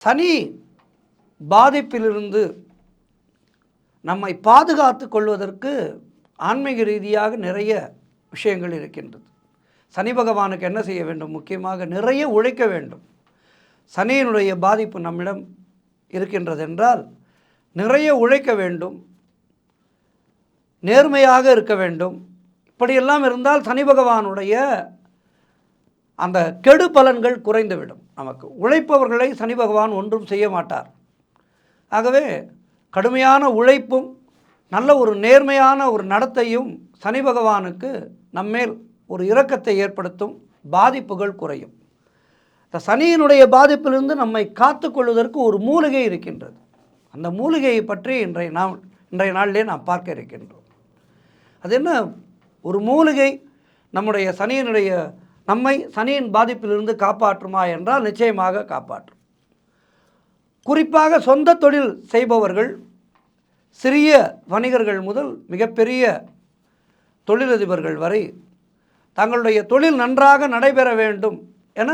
சனி பாதிப்பிலிருந்து நம்மை பாதுகாத்து கொள்வதற்கு ஆன்மீக ரீதியாக நிறைய விஷயங்கள் இருக்கின்றது. சனி பகவானுக்கு என்ன செய்ய வேண்டும்? முக்கியமாக நிறைய உழைக்க வேண்டும். சனியினுடைய பாதிப்பு நம்மிடம் இருக்கின்றது என்றால் நிறைய உழைக்க வேண்டும், நேர்மையாக இருக்க வேண்டும். இப்படியெல்லாம் இருந்தால் சனி பகவானுடைய அந்த கெடு பலன்கள் குறைந்துவிடும். நமக்கு உழைப்பவர்களை சனி பகவான் ஒன்றும் செய்ய மாட்டார். ஆகவே கடுமையான உழைப்பும் நல்ல ஒரு நேர்மையான ஒரு நடத்தையும் சனி பகவானுக்கு நம்மேல் ஒரு இரக்கத்தை ஏற்படுத்தும், பாதிப்புகள் குறையும். இந்த சனியினுடைய பாதிப்பிலிருந்து நம்மை காத்து கொள்வதற்கு ஒரு மூலிகை இருக்கின்றது. அந்த மூலிகையை பற்றி இன்றைய நாளிலே நாம் பார்க்க இருக்கின்றோம். அது என்ன? ஒரு மூலிகை நம்மை சனியின் பாதிப்பிலிருந்து காப்பாற்றுமா என்றால் நிச்சயமாக காப்பாற்றும். குறிப்பாக சொந்த தொழில் செய்பவர்கள், சிறிய வணிகர்கள் முதல் மிகப்பெரிய தொழிலதிபர்கள் வரை தங்களுடைய தொழில் நன்றாக நடைபெற வேண்டும் என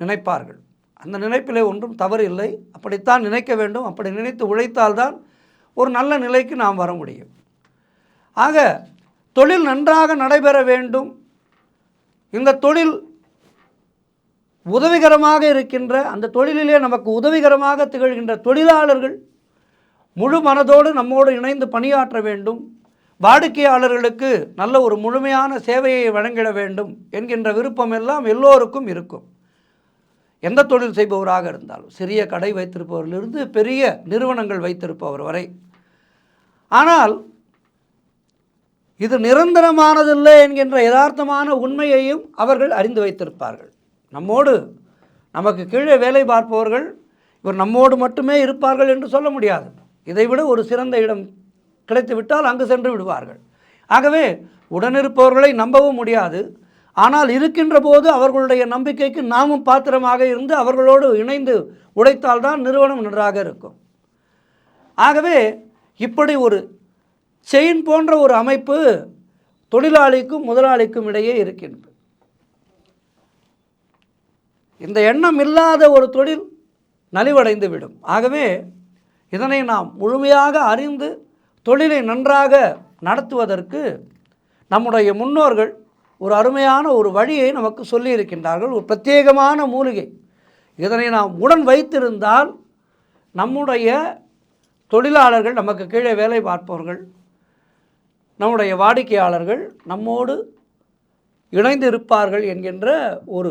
நினைப்பார்கள். அந்த நினைப்பிலே ஒன்றும் தவறு இல்லை. அப்படித்தான் நினைக்க வேண்டும். அப்படி நினைத்து உழைத்தால்தான் ஒரு நல்ல நிலைக்கு நாம் வர முடியும். ஆக தொழில் நன்றாக நடைபெற வேண்டும், இந்த தொழில் உதவிகரமாக இருக்கின்ற, அந்த தொழிலிலே நமக்கு உதவிகரமாக திகழ்கின்ற தொழிலாளர்கள் முழு மனதோடு நம்மோடு இணைந்து பணியாற்ற வேண்டும், வாடிக்கையாளர்களுக்கு நல்ல ஒரு முழுமையான சேவையை வழங்கிட வேண்டும் என்கின்ற விருப்பம் எல்லாம் எல்லோருக்கும் இருக்கும். எந்த தொழில் செய்பவராக இருந்தாலும், சிறிய கடை வைத்திருப்பவரிலிருந்து பெரிய நிறுவனங்கள் வைத்திருப்பவர் வரை. ஆனால் இது நிரந்தரமானதில்லை என்கின்ற யதார்த்தமான உண்மையையும் அவர்கள் அறிந்து வைத்திருப்பார்கள். நமக்கு கீழே வேலை பார்ப்பவர்கள் இவர் நம்மோடு மட்டுமே இருப்பார்கள் என்று சொல்ல முடியாது. இதைவிட ஒரு சிறந்த இடம் கிடைத்துவிட்டால் அங்கு சென்று விடுவார்கள். ஆகவே உடனிருப்பவர்களை நம்பவும் முடியாது. ஆனால் இருக்கின்ற போது அவர்களுடைய நம்பிக்கைக்கு நாமும் பாத்திரமாக இருந்து அவர்களோடு இணைந்து உழைத்தால்தான் நிறுவனம் நன்றாக இருக்கும். ஆகவே இப்படி ஒரு செயின் போன்ற ஒரு அமைப்பு தொழிலாளிக்கும் முதலாளிக்கும் இடையே இருக்கின்றது. இந்த எண்ணம் இல்லாத ஒரு தொழில் நலிவடைந்து விடும். ஆகவே இதனை நாம் முழுமையாக அறிந்து தொழிலை நன்றாக நடத்துவதற்கு நம்முடைய முன்னோர்கள் ஒரு அருமையான ஒரு வழியை நமக்கு சொல்லியிருக்கின்றார்கள். ஒரு பிரத்யேகமான மூலிகை. இதனை நாம் உடன் வைத்திருந்தால் நம்முடைய தொழிலாளர்கள், நமக்கு கீழே வேலை பார்ப்பவர்கள், நம்முடைய வாடிக்கையாளர்கள் நம்மோடு இணைந்து இருப்பார்கள் என்கின்ற ஒரு